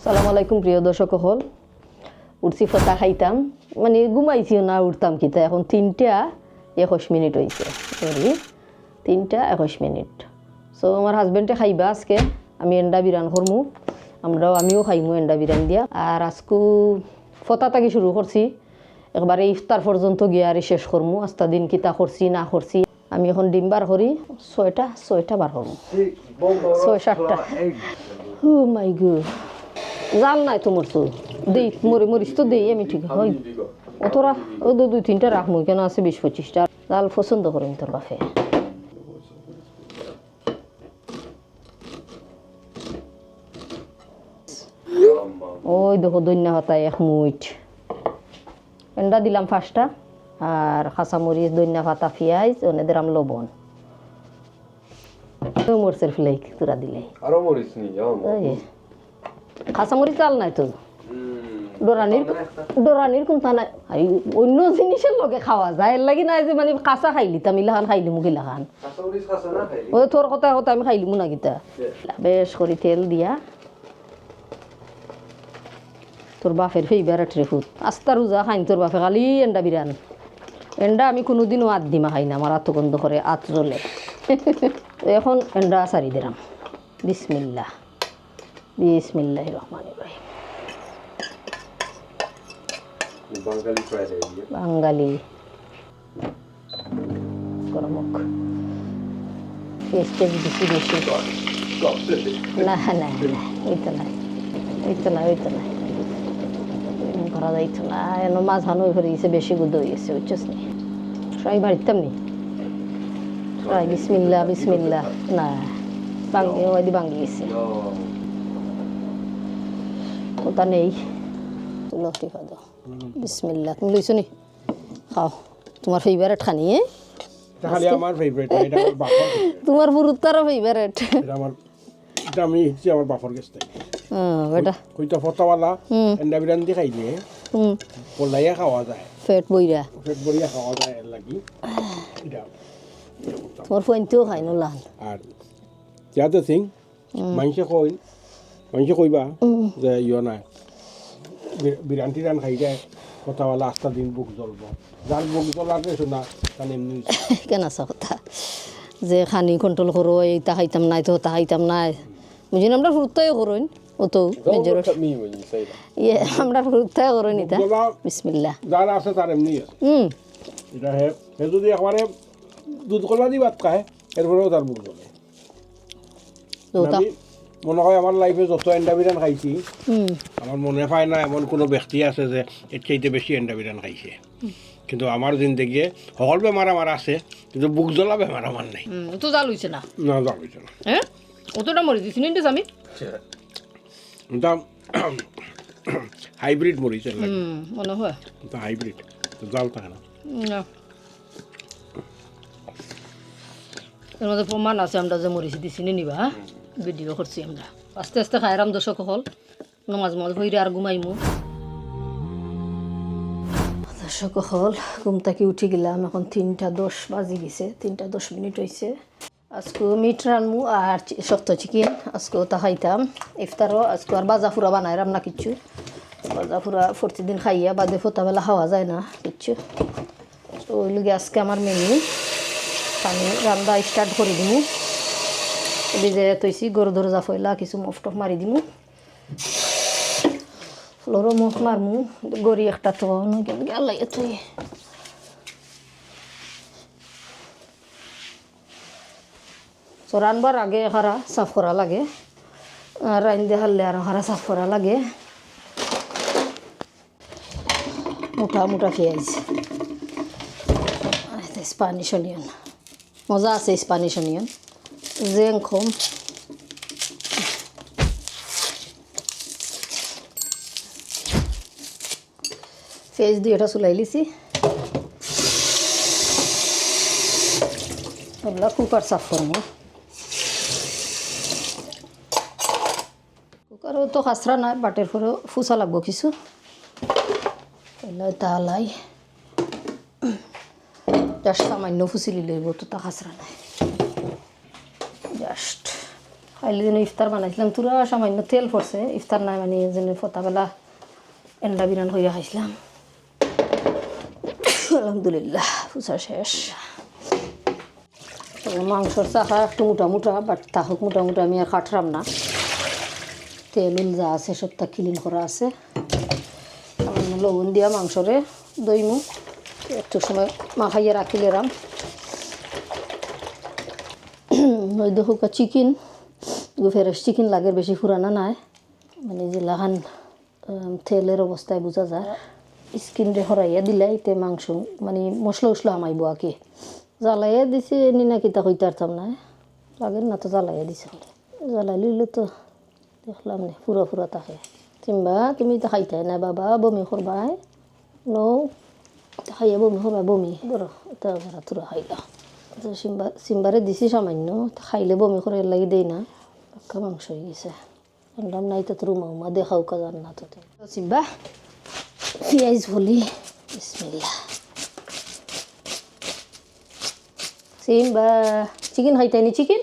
সালাম আলাইকুম প্রিয় দর্শক হল উঠছি ফতা খাইতাম মানে ঘুমাইছিও না উঠতাম কিতা এখন 3:21 হয়েছে সরি 3:21 সো আমার হাজবেন্ডে খাইবা আজকে আমি এন্ডা বিরান করমু আমিও খাইমু এন্ডা বিরান দিয়া আর আজকু ফতা থাকি শুরু করছি একবারে ইফতার পর্যন্ত গিয়ে আর শেষ করমু আস্তা দিন কিতা করছি না করছি আমি এখন ডিম বার করি 6টা বার করমু 6-7টা ও মাই গড জাল নাই তোমার তো দেই মরিচ তো দেই আমি ঠিক হয় অতরা ও 2-3টা রাখমু কেন আছে 20-25টা জাল পছন্দ করেন তোর বাপে ওই দেখো দইন্না পাতা 1 মুঠ এন্ডা দিলাম 5টা আর কাঁচামরিচ দইন্না পাতা পেঁয়াজ ওনে দিলাম লবণ মরিচের ফ্লেক তোরা দিলে আরো মরিচ নি কাঁচামরিচ চাল নাই তো ডরানির কোনটা নাই অন্য জিনিসের লগে খাওয়া যায় এর লাগি নাই যে মানে কাঁচা খাইলি তামিলাখান খাইলি মুগিলাখান ওই তোর কথা আমি খাইলিমু না গীতা বেশ করে তেল দিয়া তোর বাপের ফেভারিট রেফুত আস্তা রোজা খাইন তোর বাপে খালি এন্ডা বিরান এন্ডা আমি কোনোদিনও আত দিমা খাই না আমার আত গন্ধ করে আত জ্বলে এখন এন্ডা সারি দিলাম বিসমিল্লাহ বিসমিল্লাহির রহমানির রহিম বাঙালি গরমক পেস্টেজ বেশি না ওইটা নাই করা যাইতো না এন মাছ হানো হয়ে গেছে বেশি গুদ হয়ে গেছে বুঝছিস নি ট্রাই বাড়িতাম নি ট্রাই বিসমিল্লাহ না বাঙ্গি গেছে ওটা নেই লতিফা দাও বিসমিল্লাহ তুমি লইছো নি খাও তোমার ফেভারিট খানি খালি আমার ফেভারিট এটা আমার বাপর তোমার পুরুতারও ফেভারিট এটা আমি হচ্ছে আমার বাপর গেছে বেটা কইতা ফটাওয়ালা এন্ডা বিরান দি খাইলে পোলাইয়া খাওয়া যায় পেট বইরা খাওয়া যায় এর লাগি এটা তোমার ফোনতেও খাই নলান আর যাতে সিং মানুষে কইবা যে ইয় নাই বিরান্তি রান খাই যায় ফটাওয়ালা আস্তা দিন বুক জ্বলব যার বুক জ্বলাতে শোনা তার এমনি কেন আসা কথা যে খানি কন্ট্রোল করো এইটা খাইতাম নাই তো ওটা খাইতাম নাই বুঝি আমরা ফুরতাই করুন ও তো আমরা ফুরতাই করুন এটা বিসমিল্লাহ যার আছে তার এমনি এটা হে যদি একবারে দুধ কলা দি ভাত খায় এরপরেও তার বুক জ্বলে মনে হয় আমার লাইফে যত এন্ডা বিরান খাইছি আমার মনে হয় না এমন কোনো ব্যক্তি আছে যে এর চাইতে বেশি এন্ডা বিরান খাইছে কিন্তু আমার জিন্দগিয়ে সকল বেমার আমার আছে কিন্তু বুক জ্বলা বেমার আমার নাই তো জাল হইছে না জাল হইছে না হ্যাঁ অতটা মরে দিছি নিন্দে আমি এটা হাইব্রিড মরিচ মনে হয় এটা হাইব্রিড জাল থাকে না এর মধ্যে প্রমাণ আছে আমরা যে মরিচ দিছি নিবা ভিডিও করছি আমরা আস্তে আস্তে খাইরাম দর্শক হল নমাজ হইরে আর ঘুমাইমু দর্শক হল ঘুম থেকে উঠে গেলাম এখন 3:10 বাজে গেছে 3:10 হয়েছে আজকে মিট রানমু আর শক্ত চিকেন আজকে ওটা খাইতাম ইফতারও আজকে আর বাজা ফুরা বানাইরাম না কিচ্ছু বাজা ফুরা প্রতিদিন খাইয়া বাদে ফোটাবেলা খাওয়া যায় না কিচ্ছু তো ওই লগে আজকে আমার মেনু আমি রান্না স্টার্ট করে দিমু ভিজে তৈছি গরু দরজা ফয়লা কিছু মফটফ মারি দিমু ফ্লোরও মফ মারমু গড়ি একটা তো গেলাই তুই তো রানবার আগে হারা সাফ করা লাগে আর রান দিয়ে হারলে আর হারা সাফ করা লাগে মোটা পেঁয়াজ স্প্যানিশ অনিয়ন মজা আছে স্প্যানিশ অনিয়ন জেং কম পেঁয়াজ দিয়ে এটা চুলাই লিছি ওগুলা কুকার সাফ করবো কুকারও তো খাসরা নাই বাটের পরেও ফুসা লাগবো কিছু তালাই জাস্ট সামান্য ফুসিলি লইব তো তা খাসরা নাই জাস্ট খাইলে যেন ইফতার বানাইছিলাম তুরা সামান্য তেল পড়ছে ইফতার নাই মানে যেন ফতাবেলা এন্ডা বিরান হইয়া খাইছিলাম আলহামদুলিল্লাহ পূজা শেষ মাংসর চাকা একটু মোটা মোটা বাট তাহক মোটা মোটা আমি আর কাটরাম না তেল উল যা আছে সবটা ক্লিন করা আছে লবণ দিয়া মাংসরে দইমু একটু সময় মাখাইয়া রাখিলেরাম ওই দেখো চিকেন ফ্রেশ চিকেন লাগে বেশি ফুরানা নাই মানে যেলাখান তেলের অবস্থায় বোঝা যায় স্কিন রে হরাইয়া দিলে এতে মাংস মানে মশলা উসলা আমাইব আর কি জ্বালাইয়া দিছে নি না কিতা কইতে পারতাম না লাগের না তো জ্বালাইয়া দিছে জ্বালাই লইলে তো দেখলাম নে পুরা পুরা থাকে সিম্বা তুমি তো খাইতে না বাবা বমি করবাই নো খাইয়া বমি করবা বমি বড় এটা যারা তোরা খাইলা সিম্বারে দিছি সামান্য খাইলে বমি করে লাগি দেই না পাক্কা মাংস হয়ে গেছে বললাম নাই তো রুমা উমা দেখাও কাজান না তো সিম্বা পেঁয়াজ ভলি বিসমিল্লাহ সিম্বা চিকেন খাইতে নি চিকেন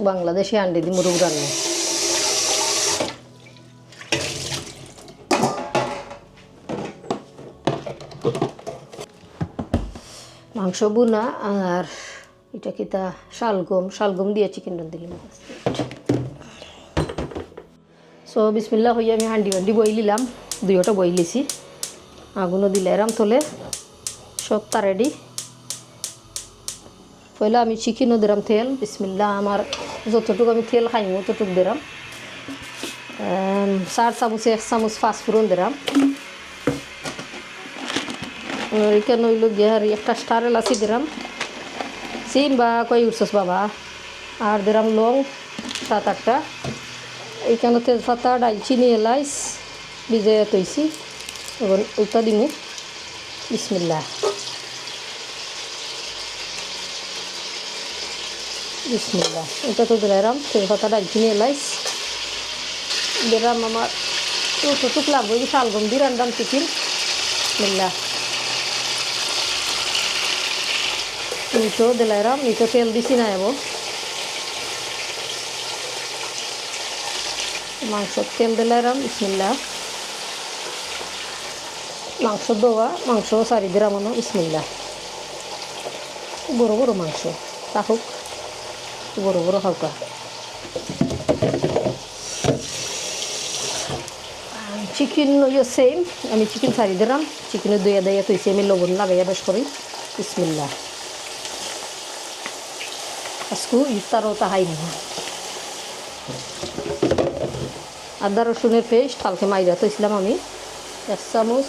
বাংলাদেশে আন্ডে দি মুরগ রান্না মাংস বুনা আর এটা কিতা শালগম দিয়ে চিকেন রান্ধিলাম সো বিসমিল্লাহ হইয়া আমি হান্ডি বইলিলাম দুইটা বইলিছি আগুনও দিলে এরাম তোলে সব তা রেডি পয়লা আমি চিকেনও দিলাম তেল বিসমিল্লাহ আমার যতটুকু আমি তেল খাইম ততটুকু দিলাম 4 চামচ 1 চামচ পাঁচফোড়ন দিলাম এখানে হইল গিয়ার একটা স্টার এলাচি দিলাম সিম বা কই উঠছস বাবা আর দিলাম লং 7-8টা এইখানে তেজপাতা ডালচিনি এলাইচ ভিজাইয়া তৈছি এবার ওইটা দিমু বিসমিল্লাহ বিসমিল্লাহ এটা তো দিলাম তেজপাতা ডালচিনি এলাইচ দিলাম আমার টুক লাগবে শালগম দিয়ে রান্দাম চিকেন বিসমিল্লাহ মিঠো দিলাম মিঠো তেল দিছি না এবো মাংস তেল দিলাম বিসমিল্লাহ মাংস দোয়া মাংস সারি দিলাম বিসমিল্লাহ বড় বড় মাংস তাহুক বড় বড় হালকা চিকেন সেম আমি চিকেন সারি দিলাম চিকেনের দইয়া দইয়া তৈছি আমি লবণ লাগাইয়া বেশ করি বিসমিল্লাহ আজকে ইফতারও তাহাই না আদা রসুনের পেস্ট হালকা মাইরা তৈছিলাম আমি 1 চামচ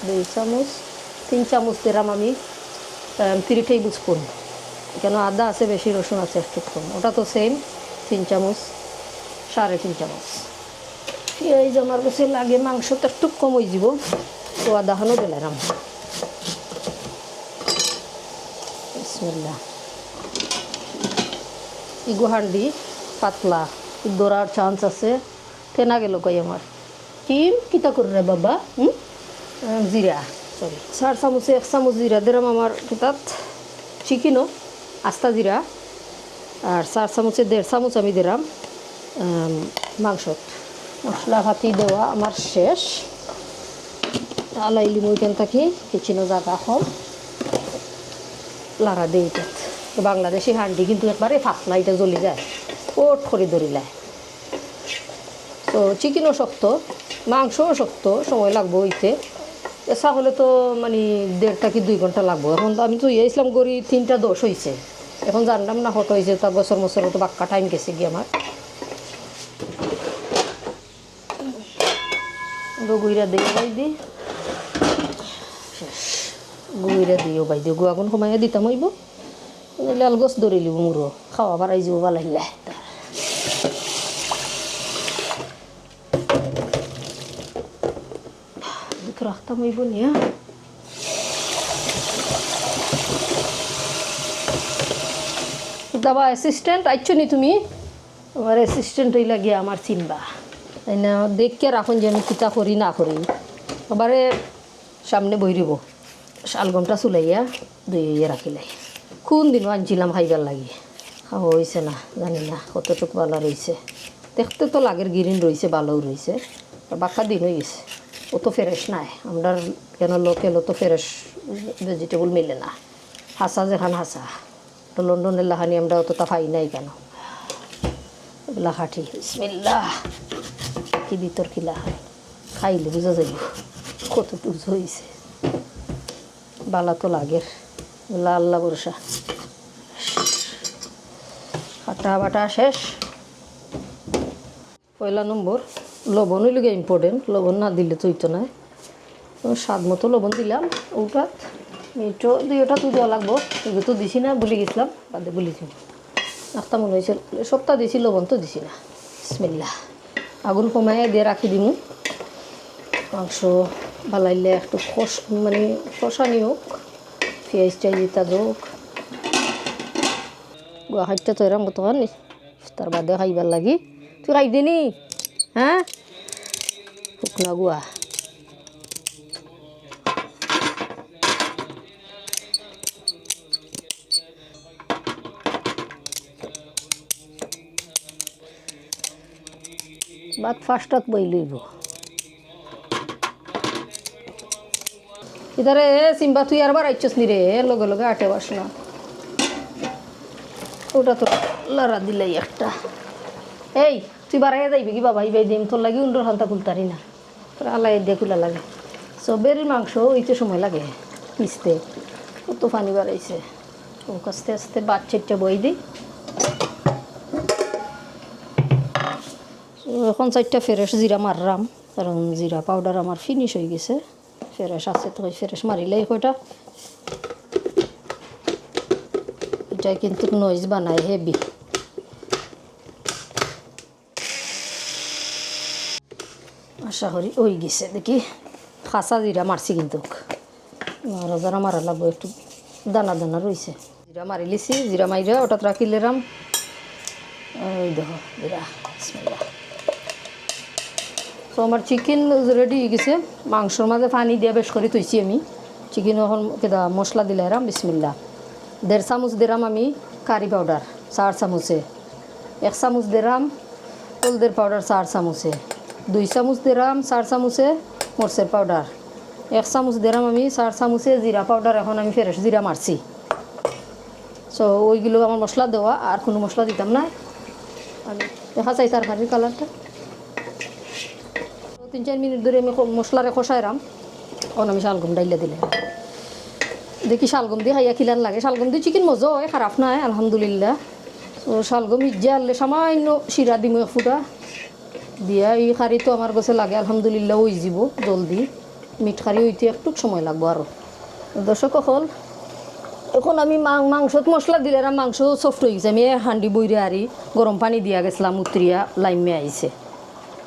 2 চামচ 3 চামচ দিলাম আমি 3 টেবিল স্পুন কেন আদা আছে বেশি রসুন আছে একটু কম ওটা তো সেম 3 চামচ 3.5 চামচ এই যে আমার কাছে লাগে মাংসটা একটু কম হয়ে যাব তো আদাখানো দিলাম বিসমিল্লাহ ইগো হান্ডি পাতলা দৌড়ার চান্স আছে তেনা গেল কই আমার কিতা করে রে বাবা জিরা সরি 4 চামচ 1 চামচ জিরা দিলাম আমার কিতাত চিকেনও আস্তা জিরা আর 4 চামচে 1.5 চামচ আমি দিলাম মাংস মশলা ভাতি দেওয়া আমার শেষ আলাইলি মইখান থাকি কিচেনও জায়গা কম লাড়া দিয়ে এটা বাংলাদেশি হান্ডি কিন্তু একবারে পাতলা এটা জ্বলি যায় কোট করে ধরিলায় তো চিকেনও শক্ত মাংসও শক্ত সময় লাগবো হইতে এসা হলে তো মানে 1.5 কি 2 ঘন্টা লাগবো এখন তো আমি তো ইসলাম করি 3:10 হয়েছে এখন জানলাম না হট হয়েছে তা বছর তো বাক্কা টাইম গেছে গিয়ে আমার গুইরা দিয়ে বাই দি গুইরা দিও বাই দিও গুয়াগুন কমাইয়া দিতাম হইব লাল গছ ধরে লিব মুরো খাওয়া বাড়াই যাব বালাইলে দুটো রাখতাম হইব নিয়া দাবা অ্যাসিস্ট্যান্ট আইছো নি তুমি আমার অ্যাসিস্ট্যান্ট হইলা গিয়া আমার চিনবা তাই না দেখকে রাখুন যে আমি কিতা করি না করি আবারে সামনে বইরিব শালগমটা চুলাইয়া ধুইয়া রাখিলে কোন দিনও আনছিলাম খাইবার লাগি খাওয়া হয়েছে না জানি না কতটুকু ভালো রয়েছে দেখতে তো লাগের গিরিন রয়েছে ভালোও রয়েছে বাক্কা দিন হয়ে গেছে অত ফ্রেশ নাই আমরা কেন লোকেল অত ফ্রেশ ভেজিটেবল মিলে না হাসা যেখান হাসা তো লন্ডনের লাহানি আমরা অতটা পাই নাই কেন এগুলা খাটি বিসমিল্লাহ কি ভিতর কি লাহাই খাইলে বুঝা যাইব কতটুকু হয়েছে বালা তো লাগের এগুলা আল্লাহ ভরসা কাটা বাটা শেষ পয়লা নম্বর লবণ হইলে গিয়ে ইম্পর্টেন্ট লবণ না দিলে তো হইতো না স্বাদ মতো লবণ দিলাম ওটাত মিটও দুইটা তো দেওয়া লাগবো এগুলো তো দিছি না ভুলে গেছিলাম বাদে বলেছি একটা মনে হয়েছিল সপ্তাহ দিছি লবণ তো দিছি না বিসমিল্লাহ আগুন কমাই দিয়ে রাখি দিমু মাংস বালাইলে একটু মানে কষানি হোক পেঁয়াজ টেয়াজ ইত্যাদ হোক গুয়াহাটিটা তো এরম কত নি তার বাদে খাইবার লাগি তুই খাই দিনি হ্যাঁ শুকনা গুয়া ভাত ফার্স্টত বই লইব ইধারে সিম্বা তুই আর বার আইছস নি রে লগে লগে আটে বাস না ওটা তো লড়া দিলাই একটা এই তুই বাড়াইয়া যাইবি কি বাবা ইবাই দিম তোর লাগি উন্ডর হালতা খুলতারি না তোর আলাই দিয়ে খুলা লাগে সবের মাংস ওইতে সময় লাগে পিসতে কত পানি বাড়াইছে ও আস্তে আস্তে বাচ্চাটা বই দিই এখন চারটা ফ্রেশ জিরা মারলাম কারণ জিরা পাউডার আমার ফিনিশ হয়ে গেছে ফ্রেশ আছে তো ফ্রেশ মারিলেই কয়টা এটা কিন্তু নয়েজ বানায় হেভি আশা করি ওই গেছে দেখি ফাঁসা জিরা মারছি কিন্তু যারা মারা লাগবো একটু দানা দানা রয়েছে জিরা মারি লিছি জিরা মাইরা ওটা রাখিলেরাম ওই দেখো জিরা বিসমিল্লাহ তো আমার চিকেন রেডি হয়ে গেছে মাংসর মাঝে পানি দিয়ে বেশ করে থইছি আমি চিকেন এখন কেদা মশলা দিলাম বিসমিল্লাহ 1.5 চামচ দিলাম আমি কারি পাউডার 4 চামচে 1 চামচ দিলাম হলদের পাউডার 4 চামচে 2 চামচ দিলাম 4 চামচে মরচের পাউডার 1 চামচ দিলাম আমি 4 চামচে জিরা পাউডার এখন আমি ফ্রেশ জিরা মারছি সো ওইগুলো আমার মশলা দেওয়া আর কোনো মশলা দিতাম না আমি দেখা চাই তরকারির কালারটা 3-4 মিনিট ধরে আমি মশলারে কষাইরাম এখন আমি শালগম ডাইলে দিলে দেখি শালগম দিয়ে খাইয়া খিলান লাগে শালগম দিয়ে চিকেন মজা হয় খারাপ নাই আলহামদুলিল্লাহ তো শালগম হিজ্জা আনলে সামান্য শিরা দিম এক ফুটা দিয়া এই খারি তো আমার কাছে লাগে আলহামদুলিল্লাহ ওই যাব জলদি মিঠ খারি হইতে একটু সময় লাগবো আরও দর্শক হল এখন আমি মাংসত মশলা দিলে মাংস সফট হয়ে গেছে আমি হান্ডি বইরে আরি গরম পানি দিয়া গেছিলাম উতরিয়া লাইমে আইছে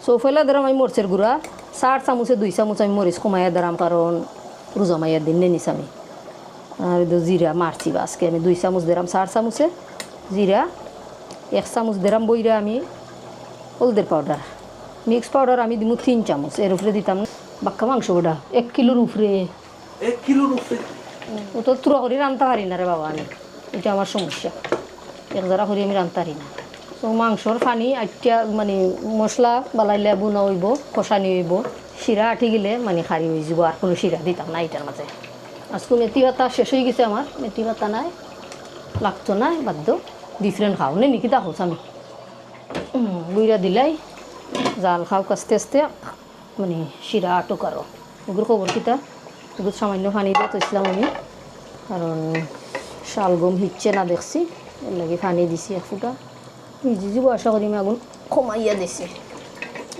সো ফেলা দিলাম আমি মরিচের গুঁড়া 4 চামচে 2 চামচ আমি মরিচ কমাইয়া দিলাম কারণ রোজা মাইয়া দিন নিস আমি আর জিরা মারছি বা আজকে আমি 2 চামচ দিলাম 4 চামচে জিরা 1 চামচ দিলাম বইরা আমি হলদের পাউডার মিক্স পাউডার আমি দিব 3 চামচ এর উপরে দিতাম বাক্কা মাংস ওটা 1 কিলোর উপরে 1 কিলোর উপরে ও তো তুরা করে রান্তা পারি না রে বাবা আমি এটা আমার সমস্যা এক জারা করে আমি রান্তা পারি না তো মাংসর পানি আটটা মানে মশলা বালাইলে বুনা হইব কষানি হইব শিরা আঠি গেলে মানে খারি হয়ে যাব আর কোনো শিরা দিতাম না এটার মাঝে আজকে মেথি ভাতা শেষ হয়ে গেছে আমার মেথি ভাতা নাই লাগতো না বাধ্য ডিফারেন্ট খাও নে নিকি তা হোস আমি গুইরা দিলাই জাল খাও আস্তে আস্তে মানে শিরা আটক আরও ওগুলো খবর কিতা ওগুলো সামান্য পানি দিয়ে তৈছিলাম আমি কারণ শালগম হিচ্ছে না দেখছি এর লাগে পানি দিছি 1 ফুটা ভিজি যাব আশা করি আমি আগুন কমাইয়া দিছি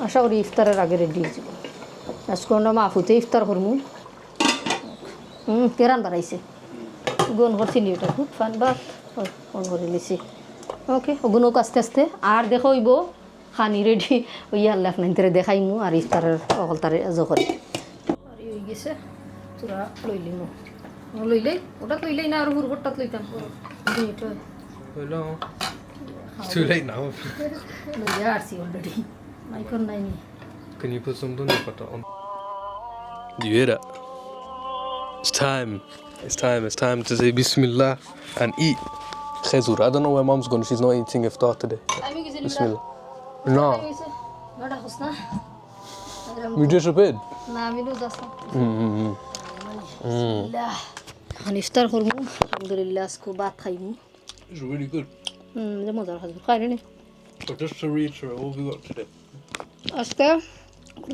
আশা করি ইফতারের আগে রেডি হয়ে যাব আজকে আমরা মাফুতে ইফতার করবো কেরান বাড়াইছে গুণ করছি নি ওটা খুব ফান বাত ফোন করে লিছি ওকে ওগুনক আস্তে আস্তে আর দেখো হইব খানি রেডি ওই আল্লাহ আপনাদের দেখাইমু আর ইফতারের অকলতারে জকরি আর হয়ে গেছে তোরা লইলিমু লইলেই ওটা লইলেই না আর হুরবটটা লইতাম মিনিট চুলাই নাও লইয়া আসছি অলরেডি মাইকন নাই নি Can you put some dhania butter on? Do you hear that? It's time. It's time. It's time to say Bismillah and eat. Khezur. I don't know where mom's gone. She's not eating iftar today. Bismillah. No. You disappeared? না আমি loose আছি এখন ইফতার করবো আলহামদুলিল্লাহ আজকে ভাত খাইমু It's really good. যে মজার খাইব খাই নি So just to reiterate what we got today. আজকে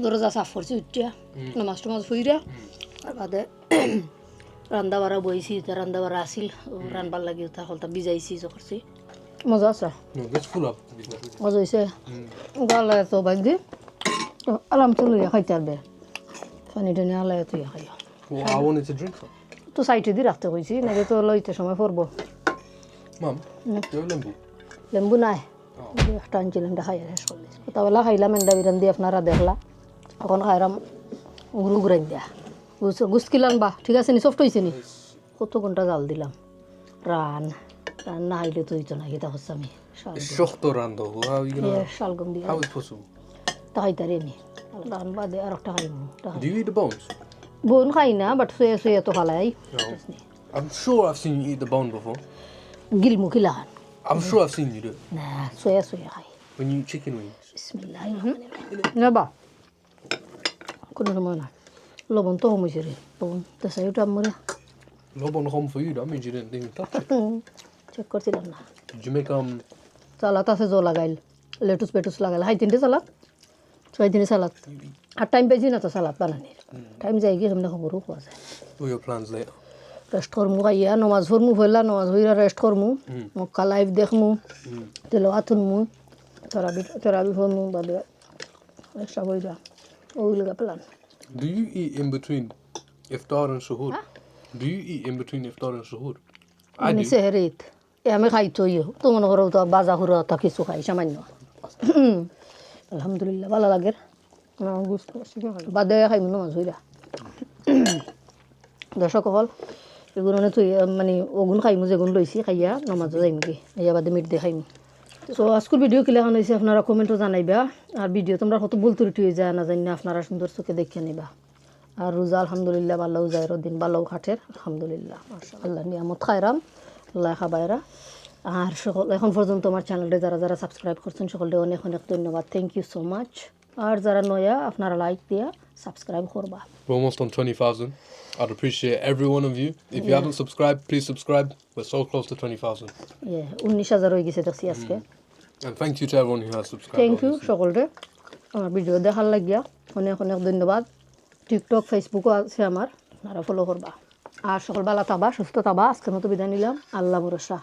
দরজা সাফ করছি উঠিয়া নামাজ টামাজ ফুইরা আর বাদে রান্দা বাড়া বইছি রান্দা বাড়া আসিল রানবার লাগি তা হলতা বিজাইছি করছি মজা আছে No, it's full up. মজা হয়েছে গালে তো বাইক দি আরাম তো লইয়া খাইতে পারবে পানি টানি আলায় তুই খাই Well, I wanted to drink some. তো সাইডে দিয়ে রাখতে কইছি নাকি তো লইতে সময় পড়বো Mum, do you have lembu? লেম্বু নাই একটা আনছিলাম খাই শেষ করলি কোথাবেলা খাইলাম এন্ডা বিরান দিয়ে আপনারা দেখলা এখন খাইলাম গুরু ঘুরাই দিয়া গুস কিলান বা ঠিক আছে নি সফট হয়েছে নি কত ঘন্টা জাল দিলাম রান রান না খাইলে তো হইতো না কিতা হচ্ছে আমি It's shokhto rando. How are you gonna? শালগম দিয়ে How is possible? তা খাইতারে নি রান বাদে আর একটা খাইব Do you eat the bones? বোন খাই না বাট শুয়ে শুয়ে তো খালাই No. I'm sure I've seen you eat the bone before. গিলমু কিলান I'm sure I've seen you do it. না শুয়ে শুয়ে খাই When you eat chicken wings. বিসমিল্লাহ না বা কোনো সময় না লবণ তো কমেছে রে লবণ তো সাইটা মরে Lobon home for you, that means you didn't even touch it. Check করছিলাম না Did you make সালাদ আছে জো লাগাইল লেটুস পেটুস লাগাইল হাই তিনটে সালাদ ছয় দিনে সালাদ আর টাইম পাইছি না তো সালাদ বানানির টাইম যাই গিয়ে সামনে খবরও খোয়া যায় all your plans later? Rest করমু খাইয়া নমাজ পড়মু ফেলা নমাজ হইরা রেস্ট করমু মক্কা লাইভ দেখমু তেলাওয়াত শুনমু তেরাবি ফরমু বাদে রেস্ট হইরা ওইগুলো plan Do you eat in between iftar and suhoor? Do you eat in between iftar and suhoor? I আমি do. সেহরিত আমি খাই তৈও তো মনে করো তো বাজা হুরা তা কিছু খাই সামান্য আলহামদুলিল্লাহ ভালো লাগে বাদে খাইমু নমাজ হইরা দর্শক হল এগুলো তুই মানে ওগুন খাইমু যেগুন লইছি খাইয়া নমাজ যাইম কি ইয়া বাদে মিট দিয়ে খাইমু সো আজকের ভিডিও কিলা এখন হয়েছে আপনারা কমেন্টও জানাইবা আর ভিডিও তোমরা কত ভুল ত্রুটি হয়ে যায় না জানি না আপনারা সুন্দর চোখে দেখে নিবা আর রোজা আলহামদুলিল্লাহ ভালো যায় দিন ভালো খাটের আলহামদুলিল্লাহ মাশাআল্লাহ নিয়ামত খাইরাম আল্লাহ খাবাইরা আর সকল এখন পর্যন্ত আমার চ্যানেলটা যারা যারা সাবস্ক্রাইব করছেন সকলকে অনেক অনেক ধন্যবাদ থ্যাংক ইউ সো মাচ আর যারা নয়া আপনারা লাইক দিয়া সাবস্ক্রাইব করবা We're almost on 20,000. I'd appreciate every one of you. If you haven't subscribed, please subscribe. We're so close to 20,000. 19,000 হয়ে গেছে দেখছি আজকে And thank you to everyone who has subscribed. Thank you obviously. সকলকে আমার video দেখার লাগিয়া অনেক অনেক ধন্যবাদ টিকটক ফেসবুকও আছে আমার আপনারা ফলো করবা আর সকল ভালো থাকবা সুস্থ থাকবা আজকের মতো বিদায় নিলাম আল্লাহ ভরসা